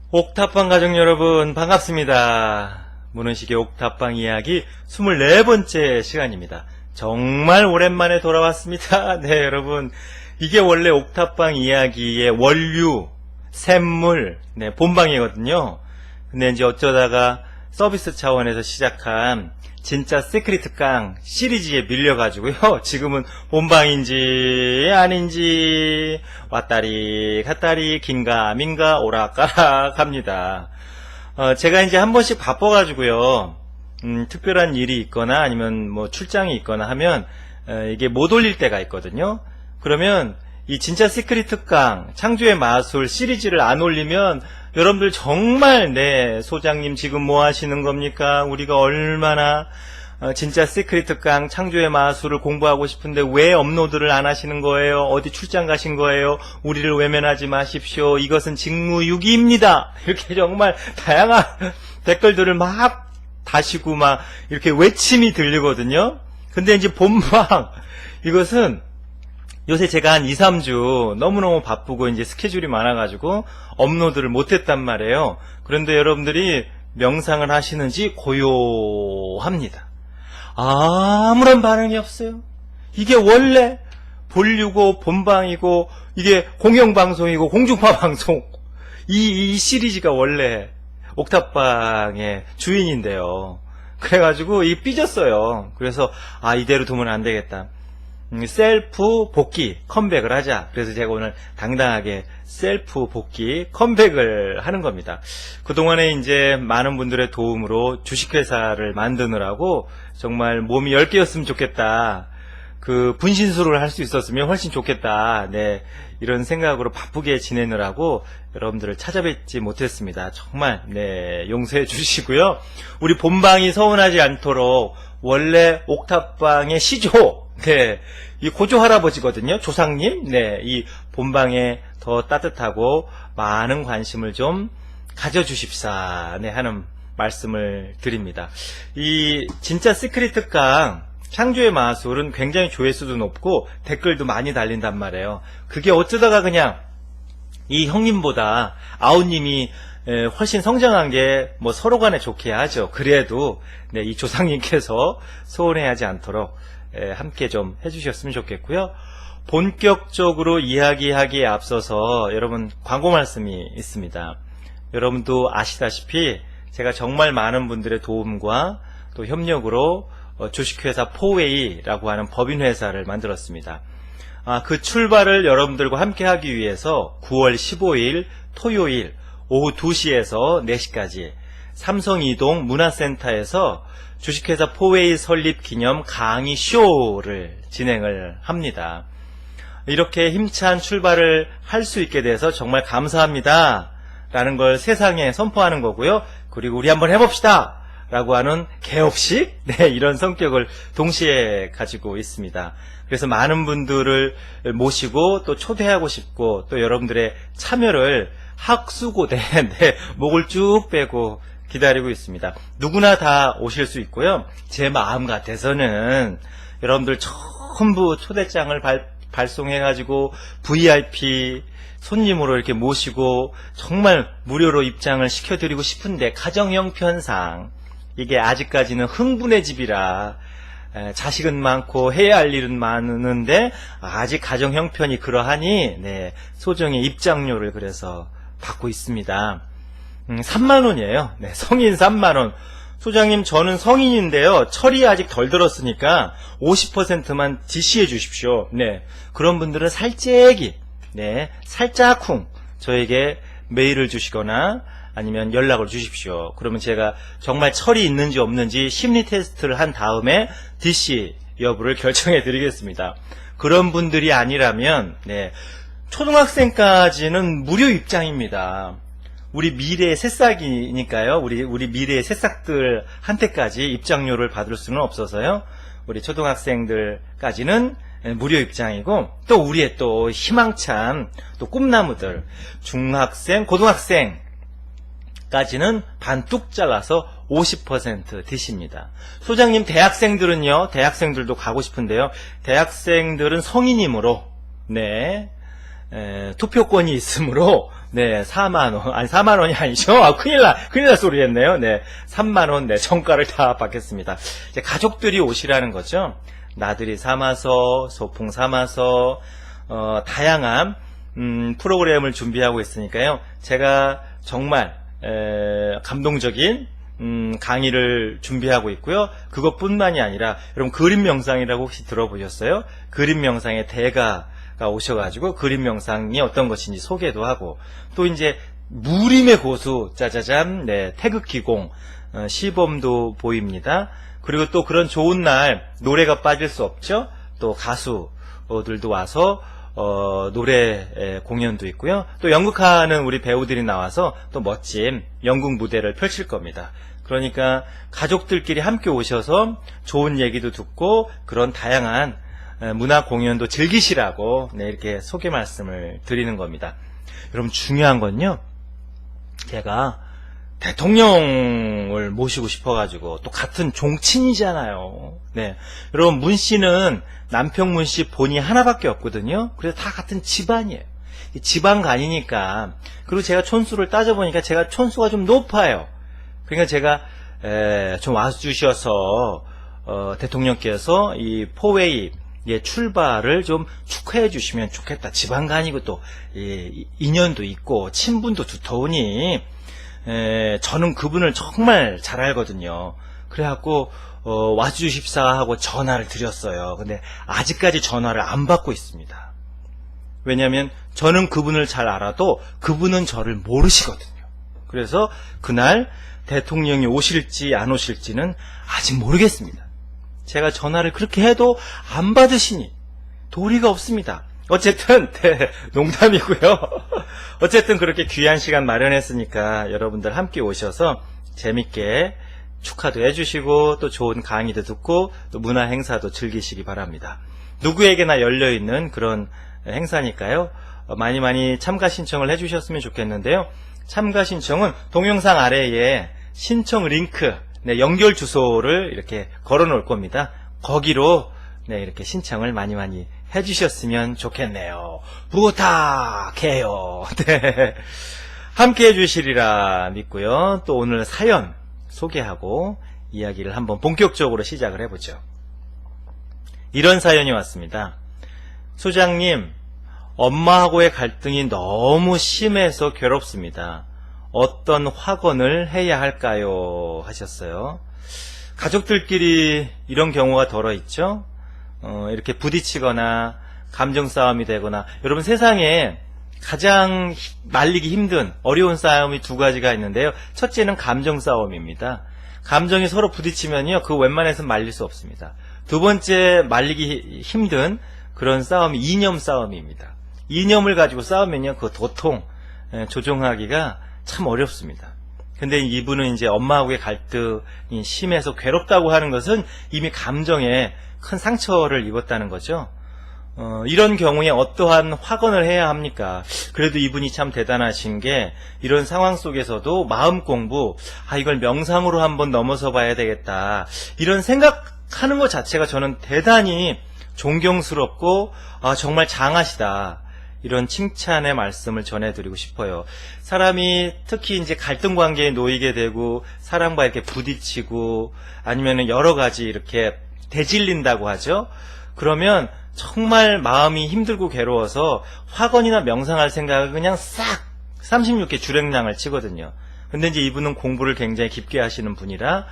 옥탑방 가족 여러분 반갑습니다. 문은식의 옥탑방 이야기 24번째 시간입니다. 정말 오랜만에 돌아왔습니다. 네, 여러분, 이게 원래 옥탑방 이야기의 원류, 샘물, 네, 본방이거든요. 근데 이제 어쩌다가 서비스 차원에서 시작한 진짜 시크릿 깡 시리즈에 밀려가지고요. 지금은 본방인지 아닌지 왔다리 갔다리 긴가민가 오락가락 합니다. 제가 이제 한 번씩 바빠가지고요. 특별한 일이 있거나 아니면 뭐 출장이 있거나 하면 이게 못 올릴 때가 있거든요. 그러면 이 진짜 시크릿 깡 창조의 마술 시리즈를 안 올리면 여러분들 정말 네 소장님 지금 뭐 하시는 겁니까? 우리가 얼마나 진짜 시크릿 깡 창조의 마술을 공부하고 싶은데 왜 업로드를 안 하시는 거예요? 어디 출장 가신 거예요? 우리를 외면하지 마십시오. 이것은 직무유기입니다. 이렇게 정말 다양한 댓글들을 막 다시고 막 이렇게 외침이 들리거든요. 근데 이제 본방 이것은 요새 제가 한 2, 3주 너무너무 바쁘고 이제 스케줄이 많아가지고 업로드를 못했단 말이에요. 그런데 여러분들이 명상을 하시는지 고요합니다. 아무런 반응이 없어요. 이게 원래 본류고 본방이고 이게 공영방송이고 공중파 방송 이 시리즈가 원래 옥탑방의 주인인데요. 그래가지고 이게 삐졌어요. 그래서 이대로 두면 안 되겠다. 셀프 복귀 컴백을 하자. 그래서 제가 오늘 당당하게 셀프 복귀 컴백을 하는 겁니다. 그동안에 이제 많은 분들의 도움으로 주식회사를 만드느라고 정말 몸이 10개였으면 좋겠다. 그 분신술을 할 수 있었으면 훨씬 좋겠다. 네, 이런 생각으로 바쁘게 지내느라고 여러분들을 찾아뵙지 못했습니다. 정말 네 용서해 주시고요. 우리 본방이 서운하지 않도록 원래 옥탑방의 시조 네, 이 고조 할아버지거든요. 조상님. 네, 이 본방에 더 따뜻하고 많은 관심을 좀 가져주십사. 네, 하는 말씀을 드립니다. 이 진짜 시크릿 깡 창조의 마술은 굉장히 조회수도 높고 댓글도 많이 달린단 말이에요. 그게 어쩌다가 그냥 이 형님보다 아우님이 훨씬 성장한 게 뭐 서로 간에 좋게 하죠. 그래도 네, 이 조상님께서 소원해하지 않도록 함께 좀 해주셨으면 좋겠고요. 본격적으로 이야기하기에 앞서서 여러분 광고 말씀이 있습니다. 여러분도 아시다시피 제가 정말 많은 분들의 도움과 또 협력으로 주식회사 포웨이라고 하는 법인회사를 만들었습니다. 그 출발을 여러분들과 함께 하기 위해서 9월 15일 토요일 오후 2시에서 4시까지 삼성이동 문화센터에서 주식회사 포웨이 설립 기념 강의 쇼를 진행을 합니다. 이렇게 힘찬 출발을 할 수 있게 돼서 정말 감사합니다 라는 걸 세상에 선포하는 거고요. 그리고 우리 한번 해봅시다 라고 하는 개업식 네, 이런 성격을 동시에 가지고 있습니다. 그래서 많은 분들을 모시고 또 초대하고 싶고 또 여러분들의 참여를 학수고대 네, 목을 쭉 빼고 기다리고 있습니다. 누구나 다 오실 수 있고요. 제 마음 같아서는 여러분들 전부 초대장을 발송해가지고 VIP 손님으로 이렇게 모시고 정말 무료로 입장을 시켜드리고 싶은데 가정 형편상 이게 아직까지는 흥분의 집이라 자식은 많고 해야 할 일은 많은데 아직 가정 형편이 그러하니 네, 소정의 입장료를 그래서 받고 있습니다. 3만원이에요. 네, 성인 3만원. 소장님 저는 성인인데요. 철이 아직 덜 들었으니까 50%만 DC해 주십시오. 네, 그런 분들은 살짝이 네, 살짝쿵 저에게 메일을 주시거나 아니면 연락을 주십시오. 그러면 제가 정말 철이 있는지 없는지 심리 테스트를 한 다음에 DC 여부를 결정해 드리겠습니다. 그런 분들이 아니라면 네, 초등학생까지는 무료 입장입니다. 우리 미래의 새싹이니까요. 우리 미래의 새싹들한테까지 입장료를 받을 수는 없어서요. 우리 초등학생들까지는 무료 입장이고 또 우리의 또 희망찬 또 꿈나무들 중학생, 고등학생까지는 반뚝 잘라서 50% DC입니다. 소장님 대학생들은요. 대학생들도 가고 싶은데요. 대학생들은 성인이므로 네. 투표권이 있으므로, 네, 4만원, 아니, 4만원이 아니죠? 아, 큰일 날 소리 했네요. 네, 3만원, 네, 정가를 다 받겠습니다. 이제 가족들이 오시라는 거죠. 나들이 삼아서, 소풍 삼아서, 다양한, 프로그램을 준비하고 있으니까요. 제가 정말, 감동적인, 강의를 준비하고 있고요. 그것뿐만이 아니라, 여러분, 그림 명상이라고 혹시 들어보셨어요? 그림 명상의 대가가 오셔가지고, 그림 명상이 어떤 것인지 소개도 하고, 또 이제, 무림의 고수, 짜자잔, 네, 태극기공, 시범도 보입니다. 그리고 또 그런 좋은 날, 노래가 빠질 수 없죠? 또 가수들도 와서, 노래 공연도 있고요. 또 연극하는 우리 배우들이 나와서 또 멋진 연극 무대를 펼칠 겁니다. 그러니까 가족들끼리 함께 오셔서 좋은 얘기도 듣고 그런 다양한 문화 공연도 즐기시라고 네, 이렇게 소개 말씀을 드리는 겁니다. 여러분 중요한 건요. 제가 대통령을 모시고 싶어가지고 또 같은 종친이잖아요. 네, 여러분 문 씨는 남편 문 씨 본이 하나밖에 없거든요. 그래서 다 같은 집안이에요. 집안간이니까. 그리고 제가 촌수를 따져보니까 제가 촌수가 좀 높아요. 그러니까 제가 좀 와주셔서 대통령께서 이 포웨이 출발을 좀 축하해 주시면 좋겠다. 집안간이고 또 인연도 있고 친분도 두터우니 저는 그분을 정말 잘 알거든요. 그래갖고 와주십사 하고 전화를 드렸어요. 근데 아직까지 전화를 안 받고 있습니다. 왜냐하면 저는 그분을 잘 알아도 그분은 저를 모르시거든요. 그래서 그날 대통령이 오실지 안 오실지는 아직 모르겠습니다. 제가 전화를 그렇게 해도 안 받으시니 도리가 없습니다. 어쨌든 네, 농담이고요. 어쨌든 그렇게 귀한 시간 마련했으니까 여러분들 함께 오셔서 재밌게 축하도 해주시고 또 좋은 강의도 듣고 또 문화 행사도 즐기시기 바랍니다. 누구에게나 열려있는 그런 행사니까요. 많이 참가 신청을 해주셨으면 좋겠는데요. 참가 신청은 동영상 아래에 신청 링크 네, 연결 주소를 이렇게 걸어 놓을 겁니다. 거기로 네, 이렇게 신청을 많이 해주셨으면 좋겠네요. 부탁해요. 네. 함께 해주시리라 믿고요. 또 오늘 사연 소개하고 이야기를 한번 본격적으로 시작을 해보죠. 이런 사연이 왔습니다. 소장님, 엄마하고의 갈등이 너무 심해서 괴롭습니다. 어떤 확언을 해야 할까요? 하셨어요. 가족들끼리 이런 경우가 덜어 있죠? 이렇게 부딪히거나 감정 싸움이 되거나 여러분 세상에 가장 말리기 힘든 어려운 싸움이 두 가지가 있는데요. 첫째는 감정 싸움입니다. 감정이 서로 부딪히면요. 그거 웬만해서는 말릴 수 없습니다. 두 번째 말리기 힘든 그런 싸움이 이념 싸움입니다. 이념을 가지고 싸우면요. 그 도통 조정하기가 참 어렵습니다. 근데 이분은 이제 엄마하고의 갈등이 심해서 괴롭다고 하는 것은 이미 감정에 큰 상처를 입었다는 거죠. 이런 경우에 어떠한 확언을 해야 합니까? 그래도 이분이 참 대단하신 게 이런 상황 속에서도 마음 공부, 이걸 명상으로 한번 넘어서 봐야 되겠다. 이런 생각하는 것 자체가 저는 대단히 존경스럽고 정말 장하시다. 이런 칭찬의 말씀을 전해드리고 싶어요. 사람이 특히 이제 갈등 관계에 놓이게 되고 사람과 이렇게 부딪히고 아니면은 여러 가지 이렇게 대질린다고 하죠. 그러면 정말 마음이 힘들고 괴로워서 확언이나 명상할 생각을 그냥 싹 36개 주랭랑을 치거든요. 근데 이제 이분은 공부를 굉장히 깊게 하시는 분이라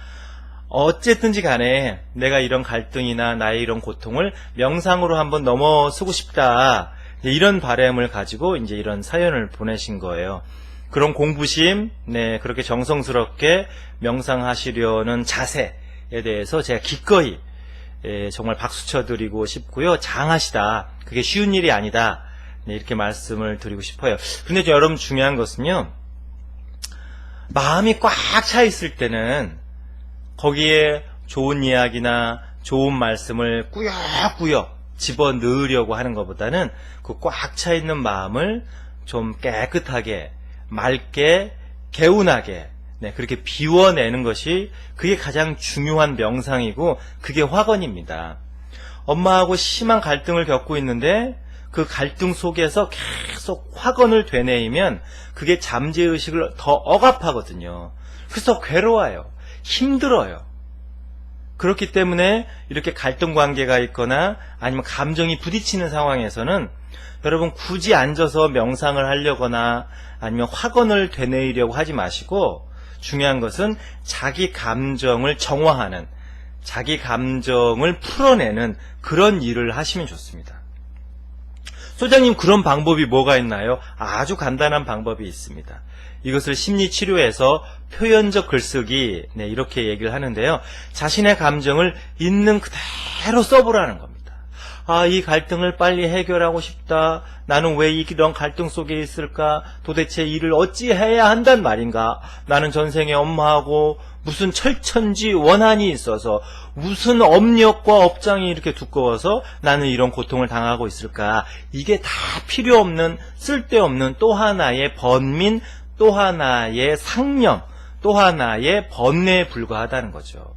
어쨌든지 간에 내가 이런 갈등이나 나의 이런 고통을 명상으로 한번 넘어서고 싶다. 이런 바람을 가지고 이제 이런 사연을 보내신 거예요. 그런 공부심, 네, 그렇게 정성스럽게 명상하시려는 자세에 대해서 제가 기꺼이 정말 박수 쳐드리고 싶고요. 장하시다. 그게 쉬운 일이 아니다. 네, 이렇게 말씀을 드리고 싶어요. 근데 여러분 중요한 것은요. 마음이 꽉 차 있을 때는 거기에 좋은 이야기나 좋은 말씀을 꾸역꾸역 집어넣으려고 하는 것보다는 그 꽉 차 있는 마음을 좀 깨끗하게, 맑게, 개운하게 네, 그렇게 비워내는 것이 그게 가장 중요한 명상이고 그게 확언입니다. 엄마하고 심한 갈등을 겪고 있는데 그 갈등 속에서 계속 확언을 되뇌이면 그게 잠재의식을 더 억압하거든요. 그래서 괴로워요. 힘들어요. 그렇기 때문에 이렇게 갈등 관계가 있거나 아니면 감정이 부딪히는 상황에서는 여러분 굳이 앉아서 명상을 하려거나 아니면 확언을 되뇌이려고 하지 마시고 중요한 것은 자기 감정을 정화하는, 자기 감정을 풀어내는 그런 일을 하시면 좋습니다. 소장님, 그런 방법이 뭐가 있나요? 아주 간단한 방법이 있습니다. 이것을 심리치료에서 표현적 글쓰기, 이렇게 얘기를 하는데요. 자신의 감정을 있는 그대로 써보라는 겁니다. 아, 이 갈등을 빨리 해결하고 싶다. 나는 왜 이런 갈등 속에 있을까? 도대체 이를 어찌 해야 한단 말인가? 나는 전생에 엄마하고 무슨 철천지 원한이 있어서 무슨 업력과 업장이 이렇게 두꺼워서 나는 이런 고통을 당하고 있을까? 이게 다 필요 없는, 쓸데없는 또 하나의 번민, 또 하나의 상념, 또 하나의 번뇌에 불과하다는 거죠.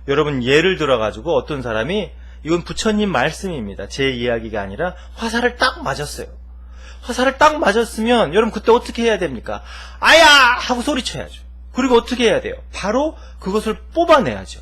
여러분, 예를 들어가지고 어떤 사람이, 이건 부처님 말씀입니다. 제 이야기가 아니라 화살을 딱 맞았어요. 화살을 딱 맞았으면 여러분 그때 어떻게 해야 됩니까? 아야! 하고 소리쳐야죠. 그리고 어떻게 해야 돼요? 바로 그것을 뽑아내야죠.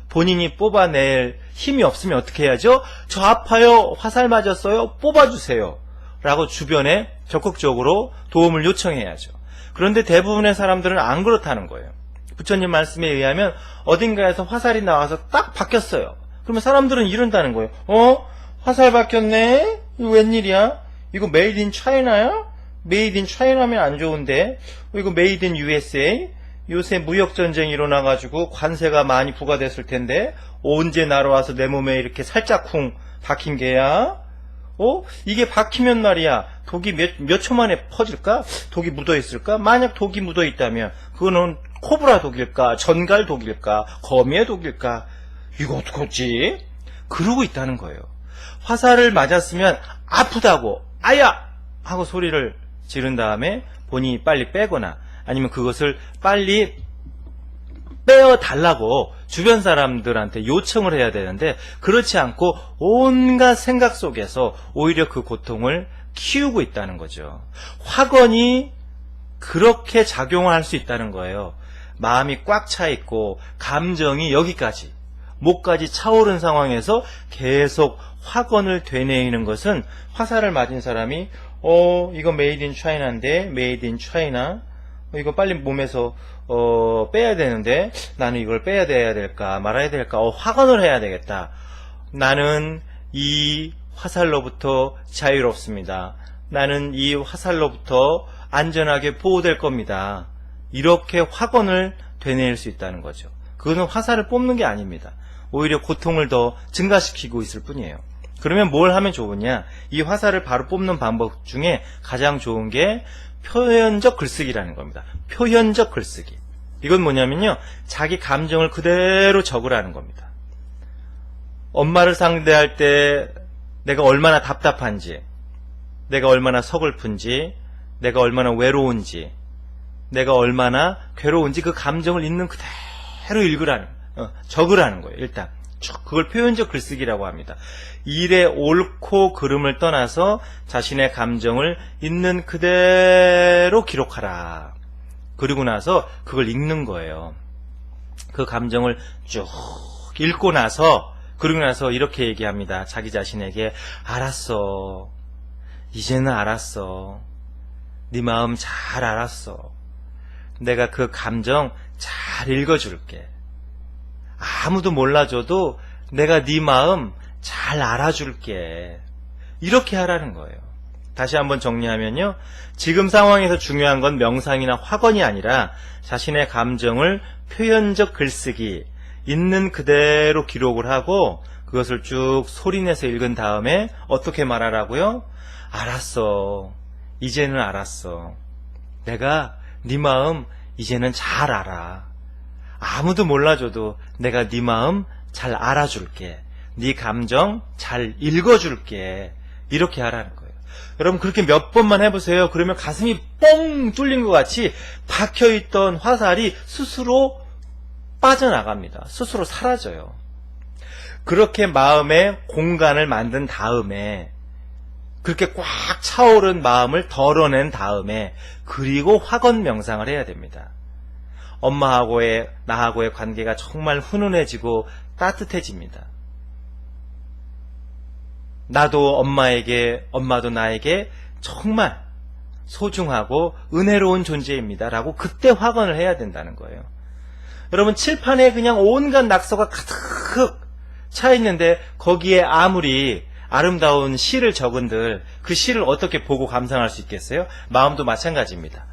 본인이 뽑아낼 힘이 없으면 어떻게 해야죠? 저 아파요. 화살 맞았어요. 뽑아주세요. 라고 주변에 적극적으로 도움을 요청해야죠. 그런데 대부분의 사람들은 안 그렇다는 거예요. 부처님 말씀에 의하면 어딘가에서 화살이 나와서 딱 박혔어요. 그러면 사람들은 이런다는 거예요. 화살 박혔네? 이거 웬일이야? 이거 메이드 인 차이나야? 메이드 인 차이나면 안 좋은데? 이거 메이드 인 USA? 요새 무역전쟁이 일어나가지고 관세가 많이 부과됐을 텐데 언제 날아와서 내 몸에 이렇게 살짝쿵 박힌 게야? 이게 박히면 말이야, 독이 몇 초 만에 퍼질까? 독이 묻어있을까? 만약 독이 묻어있다면 그거는 코브라 독일까? 전갈 독일까? 거미의 독일까? 이거 어떡하지? 그러고 있다는 거예요. 화살을 맞았으면 아프다고 아야! 하고 소리를 지른 다음에 본인이 빨리 빼거나 아니면 그것을 빨리 빼어달라고 주변 사람들한테 요청을 해야 되는데 그렇지 않고 온갖 생각 속에서 오히려 그 고통을 키우고 있다는 거죠. 확언이 그렇게 작용을 할 수 있다는 거예요. 마음이 꽉 차 있고 감정이 여기까지 목까지 차오른 상황에서 계속 확언을 되뇌이는 것은 화살을 맞은 사람이 이거 메이드 인 차이나인데 메이드 인 차이나 이거 빨리 몸에서 빼야 되는데 나는 이걸 빼야 될까 말아야 될까 확언을 해야 되겠다. 나는 이 화살로부터 자유롭습니다. 나는 이 화살로부터 안전하게 보호될 겁니다. 이렇게 확언을 되뇌일 수 있다는 거죠. 그거는 화살을 뽑는 게 아닙니다. 오히려 고통을 더 증가시키고 있을 뿐이에요. 그러면 뭘 하면 좋으냐? 이 화살을 바로 뽑는 방법 중에 가장 좋은 게 표현적 글쓰기라는 겁니다. 표현적 글쓰기. 이건 뭐냐면요, 자기 감정을 그대로 적으라는 겁니다. 엄마를 상대할 때 내가 얼마나 답답한지, 내가 얼마나 서글픈지, 내가 얼마나 외로운지, 내가 얼마나 괴로운지 그 감정을 있는 그대로 적으라는 거예요. 일단 그걸 표현적 글쓰기라고 합니다. 일의 옳고 그름을 떠나서 자신의 감정을 있는 그대로 기록하라. 그리고 나서 그걸 읽는 거예요. 그 감정을 쭉 읽고 나서 그리고 나서 이렇게 얘기합니다. 자기 자신에게 알았어. 이제는 알았어. 네 마음 잘 알았어. 내가 그 감정 잘 읽어줄게. 아무도 몰라줘도 내가 네 마음 잘 알아줄게. 이렇게 하라는 거예요. 다시 한번 정리하면요, 지금 상황에서 중요한 건 명상이나 확언이 아니라 자신의 감정을 표현적 글쓰기, 있는 그대로 기록을 하고 그것을 쭉 소리내서 읽은 다음에 어떻게 말하라고요? 알았어. 이제는 알았어. 내가 네 마음 이제는 잘 알아. 아무도 몰라줘도 내가 네 마음 잘 알아줄게. 네 감정 잘 읽어줄게. 이렇게 하라는 거예요. 여러분 그렇게 몇 번만 해보세요. 그러면 가슴이 뻥 뚫린 것 같이 박혀있던 화살이 스스로 빠져나갑니다. 스스로 사라져요. 그렇게 마음에 공간을 만든 다음에 그렇게 꽉 차오른 마음을 덜어낸 다음에 그리고 확언 명상을 해야 됩니다. 엄마하고의 나하고의 관계가 정말 훈훈해지고 따뜻해집니다. 나도 엄마에게, 엄마도 나에게 정말 소중하고 은혜로운 존재입니다. 라고 그때 확언을 해야 된다는 거예요. 여러분, 칠판에 그냥 온갖 낙서가 가득 차 있는데 거기에 아무리 아름다운 시를 적은들 그 시를 어떻게 보고 감상할 수 있겠어요? 마음도 마찬가지입니다.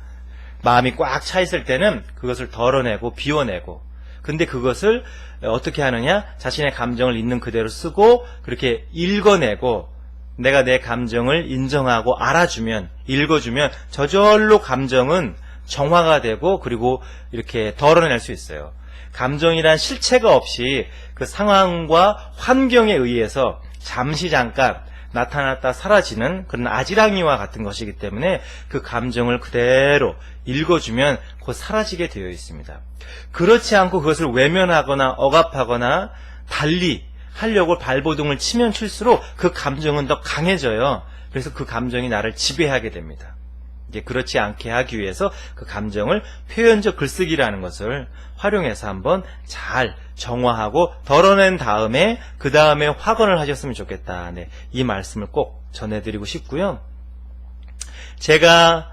마음이 꽉 차 있을 때는 그것을 덜어내고 비워내고, 근데 그것을 어떻게 하느냐? 자신의 감정을 있는 그대로 쓰고 그렇게 읽어내고, 내가 내 감정을 인정하고 알아주면, 읽어주면 저절로 감정은 정화가 되고 그리고 이렇게 덜어낼 수 있어요. 감정이란 실체가 없이 그 상황과 환경에 의해서 잠시 잠깐 나타났다 사라지는 그런 아지랑이와 같은 것이기 때문에 그 감정을 그대로 읽어주면 곧 사라지게 되어 있습니다. 그렇지 않고 그것을 외면하거나 억압하거나 달리 하려고 발버둥을 치면 칠수록 그 감정은 더 강해져요. 그래서 그 감정이 나를 지배하게 됩니다. 이제 그렇지 않게 하기 위해서 그 감정을 표현적 글쓰기라는 것을 활용해서 한번 잘 정화하고 덜어낸 다음에 그 다음에 확언을 하셨으면 좋겠다. 네, 이 말씀을 꼭 전해드리고 싶고요. 제가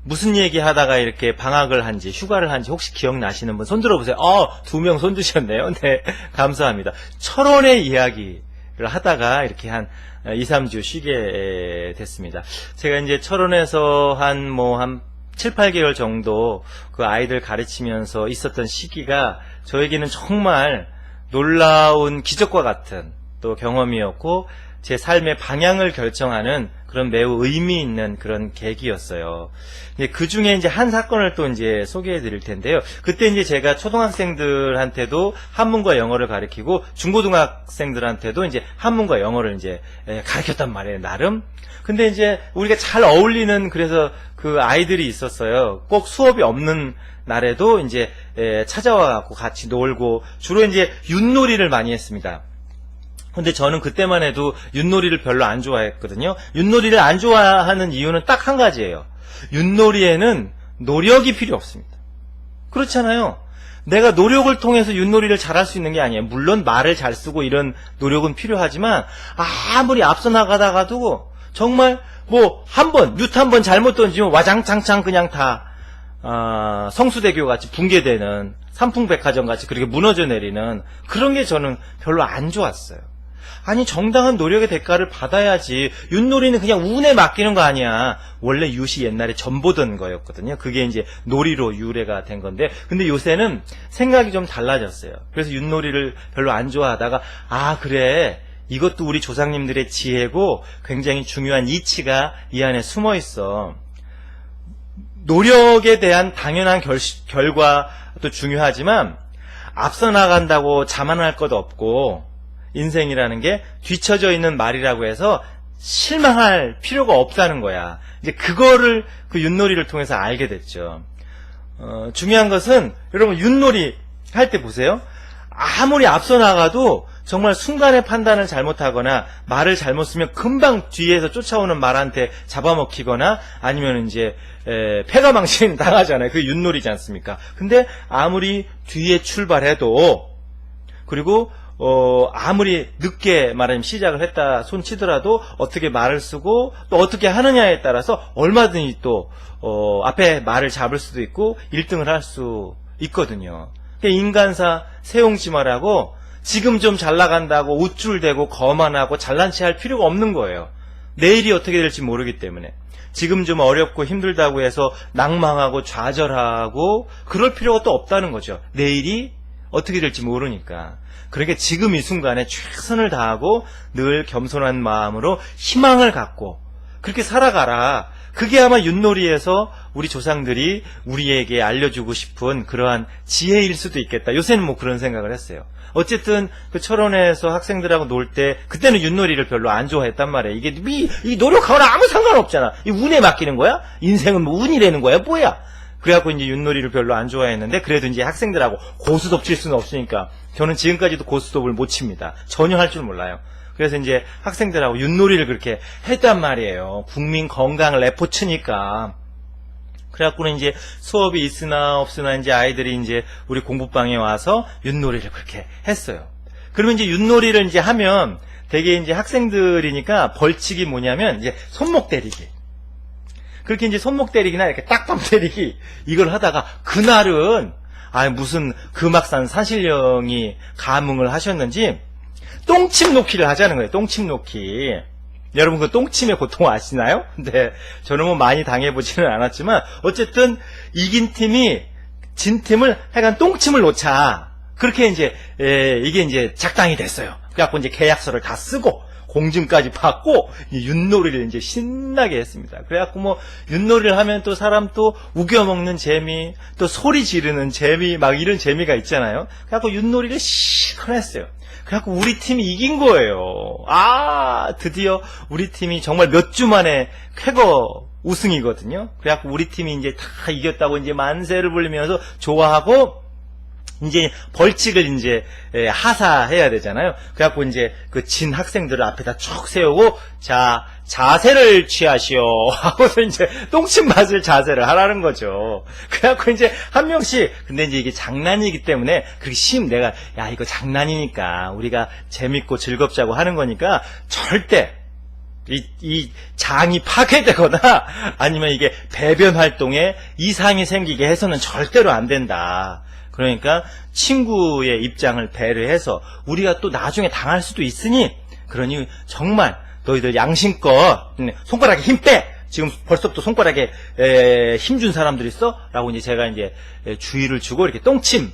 무슨 얘기 하다가 이렇게 방학을 한지 휴가를 한지 혹시 기억나시는 분 손 들어보세요. 2명 손 드셨네요. 네, 감사합니다. 철원의 이야기를 하다가 이렇게 한 2, 3주 쉬게 됐습니다. 제가 이제 철원에서 한 7, 8개월 정도 그 아이들 가르치면서 있었던 시기가 저에게는 정말 놀라운 기적과 같은 또 경험이었고, 제 삶의 방향을 결정하는 그런 매우 의미 있는 그런 계기였어요. 그 중에 이제 한 사건을 또 이제 소개해 드릴 텐데요. 그때 이제 제가 초등학생들한테도 한문과 영어를 가르치고 중고등학생들한테도 이제 한문과 영어를 이제 가르쳤단 말이에요, 나름. 근데 이제 우리가 잘 어울리는 그래서 그 아이들이 있었어요. 꼭 수업이 없는 날에도 이제 찾아와 갖고 같이 놀고, 주로 이제 윷놀이를 많이 했습니다. 근데 저는 그때만 해도 윷놀이를 별로 안 좋아했거든요. 윷놀이를 안 좋아하는 이유는 딱 한 가지예요. 윷놀이에는 노력이 필요 없습니다. 그렇잖아요. 내가 노력을 통해서 윷놀이를 잘할 수 있는 게 아니에요. 물론 말을 잘 쓰고 이런 노력은 필요하지만, 아무리 앞서 나가다가도 정말 윷 한 번 잘못 던지면 와장창창 그냥 다 성수대교 같이 붕괴되는, 삼풍백화점 같이 그렇게 무너져 내리는 그런 게 저는 별로 안 좋았어요. 아니, 정당한 노력의 대가를 받아야지. 윷놀이는 그냥 운에 맡기는 거 아니야. 원래 윷이 옛날에 전보던 거였거든요. 그게 이제 놀이로 유래가 된 건데, 근데 요새는 생각이 좀 달라졌어요. 그래서 윷놀이를 별로 안 좋아하다가, 그래, 이것도 우리 조상님들의 지혜고 굉장히 중요한 이치가 이 안에 숨어 있어. 노력에 대한 당연한 결과도 중요하지만 앞서 나간다고 자만할 것 없고, 인생이라는 게 뒤처져 있는 말이라고 해서 실망할 필요가 없다는 거야. 이제 그거를 그 윷놀이를 통해서 알게 됐죠. 중요한 것은 여러분, 윷놀이 할 때 보세요. 아무리 앞서 나가도 정말 순간의 판단을 잘못하거나 말을 잘못 쓰면 금방 뒤에서 쫓아오는 말한테 잡아먹히거나 아니면 이제 패가망신 당하잖아요. 그게 윷놀이지 않습니까? 근데 아무리 뒤에 출발해도, 그리고 아무리 늦게 말하면 시작을 했다 손 치더라도 어떻게 말을 쓰고 또 어떻게 하느냐에 따라서 얼마든지 또 앞에 말을 잡을 수도 있고 1등을 할 수 있거든요. 인간사 세옹지마라고 지금 좀 잘 나간다고 우쭐대고 거만하고 잘난 체 할 필요가 없는 거예요. 내일이 어떻게 될지 모르기 때문에. 지금 좀 어렵고 힘들다고 해서 낭망하고 좌절하고 그럴 필요가 또 없다는 거죠. 내일이 어떻게 될지 모르니까. 그러니까 지금 이 순간에 최선을 다하고 늘 겸손한 마음으로 희망을 갖고 그렇게 살아가라. 그게 아마 윷놀이에서 우리 조상들이 우리에게 알려주고 싶은 그러한 지혜일 수도 있겠다. 요새는 그런 생각을 했어요. 어쨌든 그 철원에서 학생들하고 놀 때 그때는 윷놀이를 별로 안 좋아했단 말이에요. 이게 노력하거나 아무 상관없잖아. 이 운에 맡기는 거야? 인생은 운이라는 거야? 뭐야? 그래갖고 이제 윷놀이를 별로 안 좋아했는데, 그래도 이제 학생들하고 고스톱 칠 수는 없으니까 저는 지금까지도 고스톱을 못 칩니다. 전혀 할 줄 몰라요. 그래서 이제 학생들하고 윷놀이를 그렇게 했단 말이에요. 국민 건강을 내포치니까. 그래갖고는 이제 수업이 있으나 없으나 이제 아이들이 이제 우리 공부방에 와서 윷놀이를 그렇게 했어요. 그러면 이제 윷놀이를 이제 하면 되게 이제 학생들이니까 벌칙이 뭐냐면 이제 손목 때리기. 그렇게 이제 손목 때리기나 이렇게 딱밤 때리기 이걸 하다가 그날은 무슨 금악산 산신령이 감흥을 하셨는지 똥침 놓기를 하자는 거예요. 똥침 놓기. 여러분 그 똥침의 고통 아시나요? 근데 저는 뭐 많이 당해보지는 않았지만 어쨌든 이긴 팀이 진 팀을 하여간 똥침을 놓자. 그렇게 이제 이게 이제 작당이 됐어요. 그래갖고 이제 계약서를 다 쓰고 공증까지 받고 윷놀이를 이제 신나게 했습니다. 그래갖고 뭐 윷놀이를 하면 또 사람 또 우겨먹는 재미, 또 소리 지르는 재미, 막 이런 재미가 있잖아요. 그래갖고 윷놀이를 시원했어요. 그래갖고 우리 팀이 이긴 거예요. 드디어 우리 팀이 정말 몇 주 만에 쾌거 우승이거든요. 그래갖고 우리 팀이 이제 다 이겼다고 이제 만세를 부르면서 좋아하고 이제 벌칙을 이제 하사해야 되잖아요. 그래갖고 이제 그 진 학생들을 앞에다 쭉 세우고 자 자세를 취하시오 하고서 이제 똥침 맞을 자세를 하라는 거죠. 그래갖고 이제 한 명씩 근데 이제 이게 장난이기 때문에 그렇게 내가 야 이거 장난이니까 우리가 재밌고 즐겁자고 하는 거니까 절대 이 장이 파괴되거나 아니면 이게 배변 활동에 이상이 생기게 해서는 절대로 안 된다. 그러니까 친구의 입장을 배려해서 우리가 또 나중에 당할 수도 있으니 그러니 정말 너희들 양심껏 손가락에 힘 빼! 지금 벌써부터 손가락에 힘 준 사람들 있어? 라고 이제 제가 이제 주의를 주고 이렇게 똥침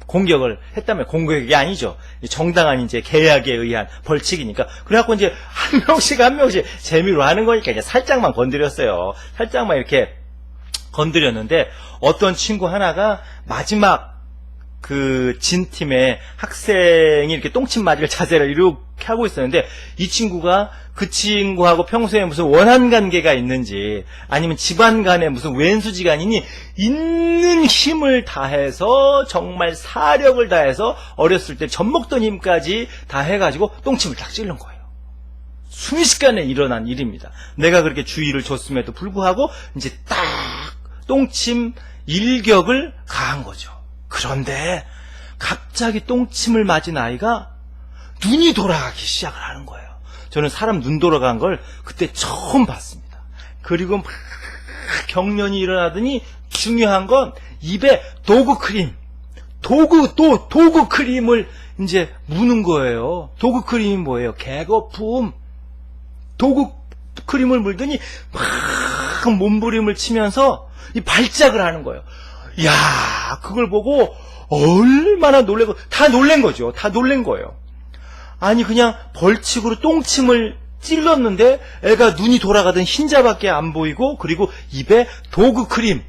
공격을 했다면 공격이 아니죠. 정당한 이제 계약에 의한 벌칙이니까. 그래갖고 이제 한 명씩 재미로 하는 거니까 이제 살짝만 건드렸어요. 살짝만 이렇게 건드렸는데 어떤 친구 하나가 마지막 그 진 팀의 학생이 이렇게 똥침 맞을 자세를 이렇게 하고 있었는데 이 친구가 그 친구하고 평소에 무슨 원한 관계가 있는지 아니면 집안 간에 무슨 왼수지간이니 있는 힘을 다해서 정말 사력을 다해서 어렸을 때 젖먹던 힘까지 다 해가지고 똥침을 딱 찔른 거예요. 순식간에 일어난 일입니다. 내가 그렇게 주의를 줬음에도 불구하고 이제 딱 똥침 일격을 가한 거죠. 그런데 갑자기 똥침을 맞은 아이가 눈이 돌아가기 시작을 하는 거예요. 저는 사람 눈 돌아간 걸 그때 처음 봤습니다. 그리고 막 경련이 일어나더니 중요한 건 입에 도구 크림을 이제 무는 거예요. 도구 크림이 뭐예요? 개거품. 도구 크림을 물더니 막 몸부림을 치면서 이 발작을 하는 거예요. 이야, 그걸 보고 얼마나 놀래고, 다 놀란 거죠. 다 놀란 거예요. 아니, 그냥 벌칙으로 똥침을 찔렀는데 애가 눈이 돌아가던 흰자밖에 안 보이고, 그리고 입에 도구 크림,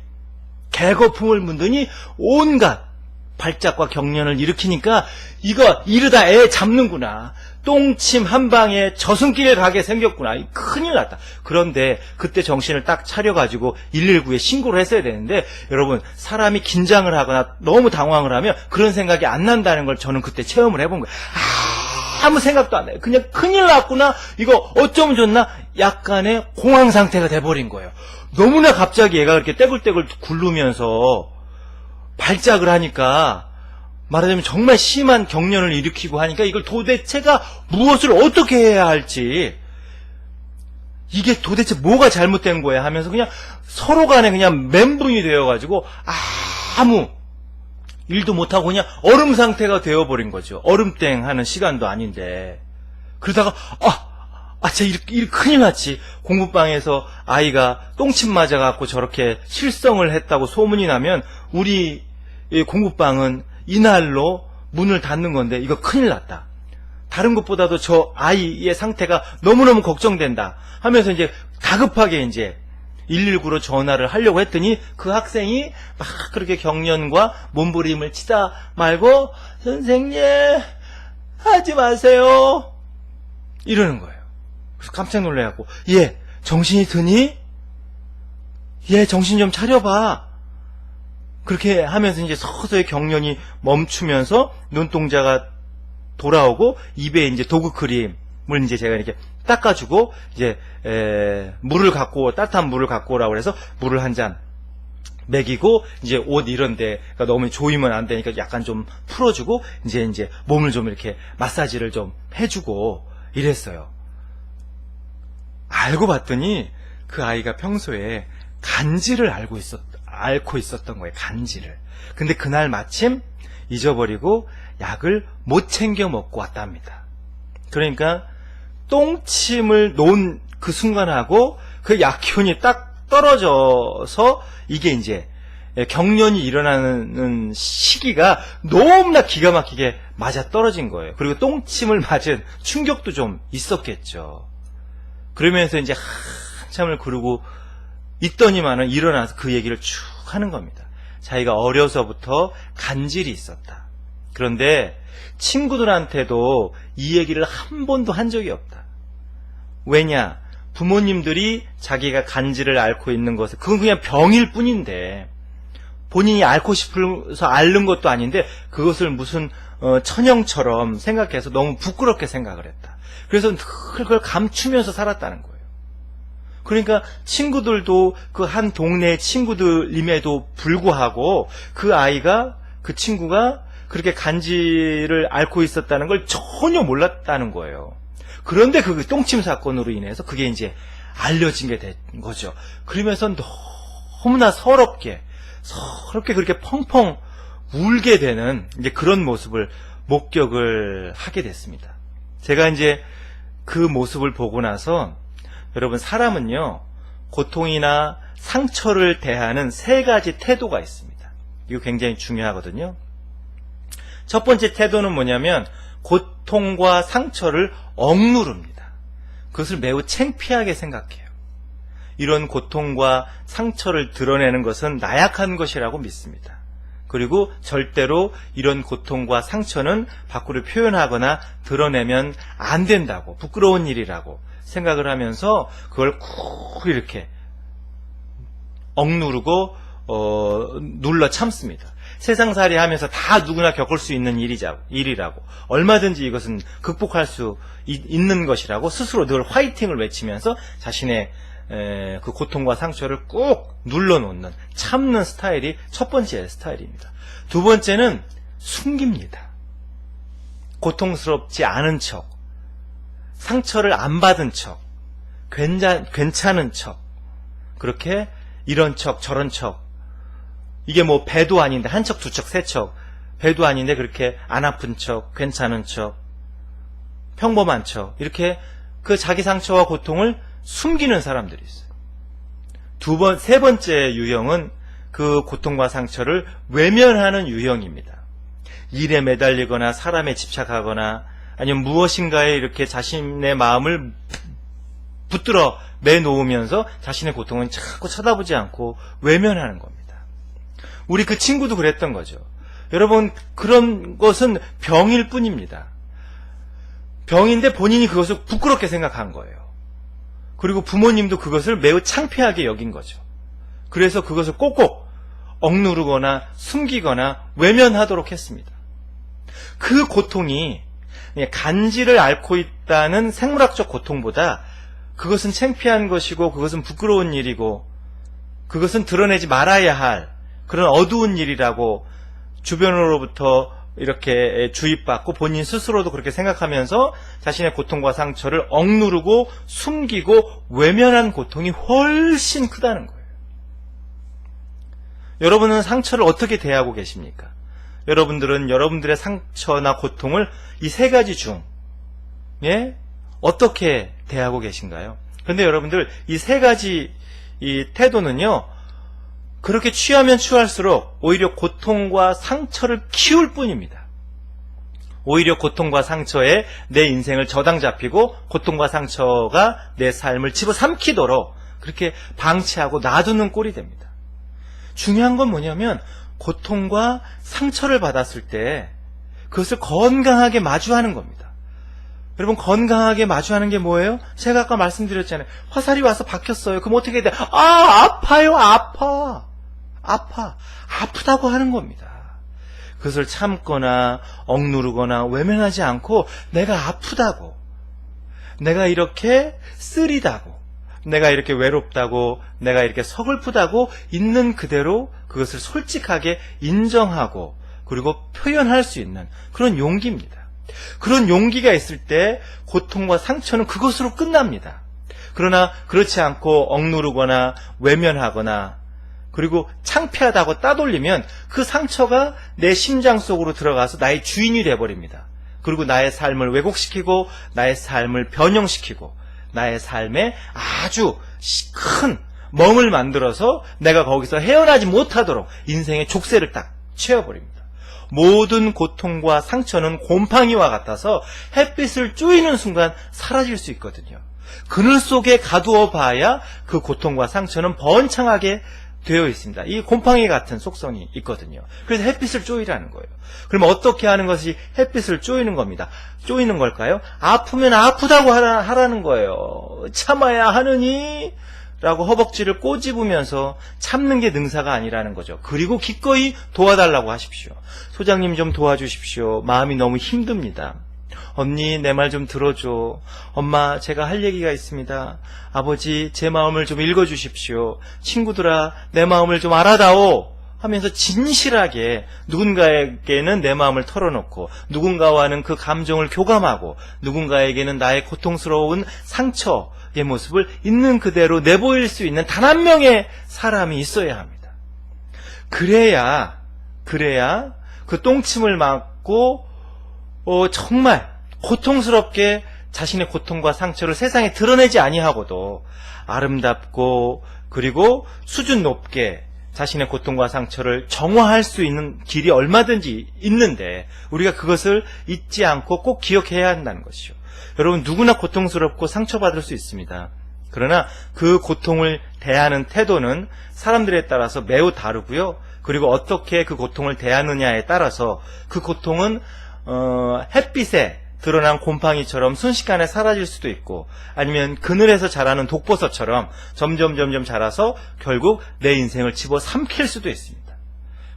개거품을 묻더니 온갖 발작과 경련을 일으키니까 이거 이러다 애 잡는구나. 똥침 한 방에 저승길에 가게 생겼구나. 큰일 났다. 그런데 그때 정신을 딱 차려가지고 119에 신고를 했어야 되는데 여러분 사람이 긴장을 하거나 너무 당황을 하면 그런 생각이 안 난다는 걸 저는 그때 체험을 해본 거예요. 아무 생각도 안 나요. 그냥 큰일 났구나. 이거 어쩌면 좋나. 약간의 공황 상태가 돼버린 거예요. 너무나 갑자기 얘가 그렇게 떼굴떼굴 굴르면서 발작을 하니까 말하자면 정말 심한 경련을 일으키고 하니까 이걸 도대체가 무엇을 어떻게 해야 할지 이게 도대체 뭐가 잘못된 거야 하면서 그냥 서로 간에 그냥 멘붕이 되어가지고 아무 일도 못하고 그냥 얼음 상태가 되어버린 거죠. 얼음땡 하는 시간도 아닌데 그러다가 진짜 일 큰일 났지. 공부방에서 아이가 똥침 맞아갖고 저렇게 실성을 했다고 소문이 나면 우리 공부방은 이날로 문을 닫는 건데 이거 큰일 났다. 다른 것보다도 저 아이의 상태가 너무너무 걱정된다 하면서 이제 다급하게 이제 119로 전화를 하려고 했더니 그 학생이 막 그렇게 경련과 몸부림을 치다 말고 선생님 하지 마세요 이러는 거예요. 그래서 깜짝 놀래갖고 얘 정신이 드니? 얘 정신 좀 차려봐. 그렇게 하면서 이제 서서히 경련이 멈추면서 눈동자가 돌아오고 입에 이제 도구 크림을 이제 제가 이렇게 닦아주고 이제 물을 갖고 따뜻한 물을 갖고 오라고 해서 물을 한 잔 먹이고 이제 옷 이런데 너무 조이면 안 되니까 약간 좀 풀어주고 이제 몸을 좀 이렇게 마사지를 좀 해주고 이랬어요. 알고 봤더니 그 아이가 평소에 간질을 앓고 있었던 거예요. 간질을. 근데 그날 마침 잊어버리고 약을 못 챙겨 먹고 왔답니다. 그러니까 똥침을 놓은 그 순간하고 그 약효이 딱 떨어져서 이게 이제 경련이 일어나는 시기가 너무나 기가 막히게 맞아 떨어진 거예요. 그리고 똥침을 맞은 충격도 좀 있었겠죠. 그러면서 이제 한참을 그러고 있더니만은 일어나서 그 얘기를 쭉 하는 겁니다. 자기가 어려서부터 간질이 있었다. 그런데 친구들한테도 이 얘기를 한 번도 한 적이 없다. 왜냐? 부모님들이 자기가 간질을 앓고 있는 것을, 그건 그냥 병일 뿐인데 본인이 앓고 싶어서 앓는 것도 아닌데 그것을 무슨 천형처럼 생각해서 너무 부끄럽게 생각을 했다. 그래서 늘 그걸 감추면서 살았다는 거예요. 그러니까 친구들도 그 한 동네 친구들임에도 불구하고 그 친구가 그렇게 간질을 앓고 있었다는 걸 전혀 몰랐다는 거예요. 그런데 그 똥침 사건으로 인해서 그게 이제 알려진 게 된 거죠. 그러면서 너무나 서럽게 그렇게 펑펑 울게 되는 이제 그런 모습을 목격을 하게 됐습니다. 제가 이제 그 모습을 보고 나서 여러분, 사람은요 고통이나 상처를 대하는 세 가지 태도가 있습니다. 이거 굉장히 중요하거든요. 첫 번째 태도는 뭐냐면 고통과 상처를 억누릅니다. 그것을 매우 창피하게 생각해요. 이런 고통과 상처를 드러내는 것은 나약한 것이라고 믿습니다. 그리고 절대로 이런 고통과 상처는 밖으로 표현하거나 드러내면 안 된다고, 부끄러운 일이라고 생각을 하면서 그걸 꾹 이렇게 억누르고 눌러 참습니다. 세상살이 하면서 다 누구나 겪을 수 있는 일이라고, 얼마든지 이것은 극복할 수 있는 것이라고 스스로 늘 화이팅을 외치면서 자신의 그 고통과 상처를 꾹 눌러놓는, 참는 스타일이 첫 번째 스타일입니다. 두 번째는 숨깁니다. 고통스럽지 않은 척, 상처를 안 받은 척, 괜찮은 척, 그렇게 이런 척 저런 척, 이게 뭐 배도 아닌데 한 척, 두 척, 세 척, 배도 아닌데 그렇게 안 아픈 척, 괜찮은 척, 평범한 척, 이렇게 그 자기 상처와 고통을 숨기는 사람들이 있어요. 세 번째 유형은 그 고통과 상처를 외면하는 유형입니다. 일에 매달리거나 사람에 집착하거나 아니면 무엇인가에 이렇게 자신의 마음을 붙들어 매놓으면서 자신의 고통은 자꾸 쳐다보지 않고 외면하는 겁니다. 우리 그 친구도 그랬던 거죠. 여러분, 그런 것은 병일 뿐입니다. 병인데 본인이 그것을 부끄럽게 생각한 거예요. 그리고 부모님도 그것을 매우 창피하게 여긴 거죠. 그래서 그것을 꼭꼭 억누르거나 숨기거나 외면하도록 했습니다. 그 고통이 간질을 앓고 있다는 생물학적 고통보다 그것은 창피한 것이고 그것은 부끄러운 일이고 그것은 드러내지 말아야 할 그런 어두운 일이라고 주변으로부터 이렇게 주입받고 본인 스스로도 그렇게 생각하면서 자신의 고통과 상처를 억누르고 숨기고 외면한 고통이 훨씬 크다는 거예요. 여러분은 상처를 어떻게 대하고 계십니까? 여러분들은 여러분들의 상처나 고통을 이 세 가지 중 어떻게 대하고 계신가요? 그런데 여러분들 이 세 가지 이 태도는요, 그렇게 취하면 취할수록 오히려 고통과 상처를 키울 뿐입니다. 오히려 고통과 상처에 내 인생을 저당 잡히고 고통과 상처가 내 삶을 집어삼키도록 그렇게 방치하고 놔두는 꼴이 됩니다. 중요한 건 뭐냐면 고통과 상처를 받았을 때 그것을 건강하게 마주하는 겁니다. 여러분, 건강하게 마주하는 게 뭐예요? 제가 아까 말씀드렸잖아요. 화살이 와서 박혔어요. 그럼 어떻게 돼? 아파요. 아프다고 하는 겁니다. 그것을 참거나 억누르거나 외면하지 않고 내가 아프다고, 내가 이렇게 쓰리다고, 내가 이렇게 외롭다고, 내가 이렇게 서글프다고 있는 그대로 그것을 솔직하게 인정하고 그리고 표현할 수 있는 그런 용기입니다. 그런 용기가 있을 때 고통과 상처는 그것으로 끝납니다. 그러나 그렇지 않고 억누르거나 외면하거나 그리고 창피하다고 따돌리면 그 상처가 내 심장 속으로 들어가서 나의 주인이 되어버립니다. 그리고 나의 삶을 왜곡시키고 나의 삶을 변형시키고 나의 삶에 아주 큰 멍을 만들어서 내가 거기서 헤어나지 못하도록 인생의 족쇄를 딱 채워버립니다. 모든 고통과 상처는 곰팡이와 같아서 햇빛을 쬐이는 순간 사라질 수 있거든요. 그늘 속에 가두어 봐야 그 고통과 상처는 번창하게 되어 있습니다. 이 곰팡이 같은 속성이 있거든요. 그래서 햇빛을 쬐이라는 거예요. 그럼 어떻게 하는 것이 햇빛을 쬐이는 겁니다. 쬐이는 걸까요? 아프면 아프다고 하라는 거예요. 참아야 하느니? 라고 허벅지를 꼬집으면서 참는 게 능사가 아니라는 거죠. 그리고 기꺼이 도와달라고 하십시오. 소장님 좀 도와주십시오. 마음이 너무 힘듭니다. 언니 내 말 좀 들어줘. 엄마 제가 할 얘기가 있습니다. 아버지 제 마음을 좀 읽어주십시오. 친구들아 내 마음을 좀 알아다오 하면서 진실하게 누군가에게는 내 마음을 털어놓고 누군가와는 그 감정을 교감하고 누군가에게는 나의 고통스러운 상처의 모습을 있는 그대로 내보일 수 있는 단 한 명의 사람이 있어야 합니다. 그래야 그 똥침을 막고 정말 고통스럽게 자신의 고통과 상처를 세상에 드러내지 아니하고도 아름답고 그리고 수준 높게 자신의 고통과 상처를 정화할 수 있는 길이 얼마든지 있는데 우리가 그것을 잊지 않고 꼭 기억해야 한다는 것이죠. 여러분 누구나 고통스럽고 상처받을 수 있습니다. 그러나 그 고통을 대하는 태도는 사람들에 따라서 매우 다르고요. 그리고 어떻게 그 고통을 대하느냐에 따라서 그 고통은 햇빛에 드러난 곰팡이처럼 순식간에 사라질 수도 있고 아니면 그늘에서 자라는 독버섯처럼 점점 자라서 결국 내 인생을 집어삼킬 수도 있습니다.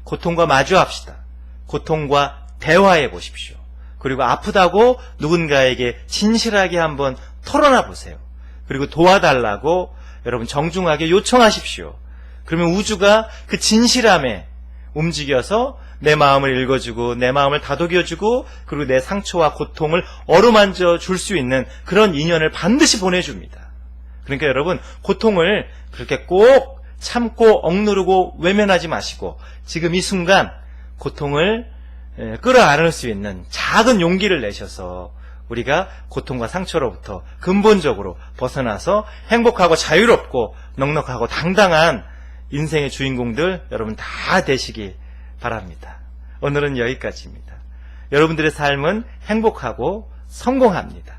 고통과 마주합시다. 고통과 대화해 보십시오. 그리고 아프다고 누군가에게 진실하게 한번 털어놔 보세요. 그리고 도와달라고 여러분 정중하게 요청하십시오. 그러면 우주가 그 진실함에 움직여서 내 마음을 읽어주고 내 마음을 다독여주고 그리고 내 상처와 고통을 어루만져 줄 수 있는 그런 인연을 반드시 보내줍니다. 그러니까 여러분 고통을 그렇게 꼭 참고 억누르고 외면하지 마시고 지금 이 순간 고통을 끌어안을 수 있는 작은 용기를 내셔서 우리가 고통과 상처로부터 근본적으로 벗어나서 행복하고 자유롭고 넉넉하고 당당한 인생의 주인공들 여러분 다 되시기 바랍니다. 오늘은 여기까지입니다. 여러분들의 삶은 행복하고 성공합니다.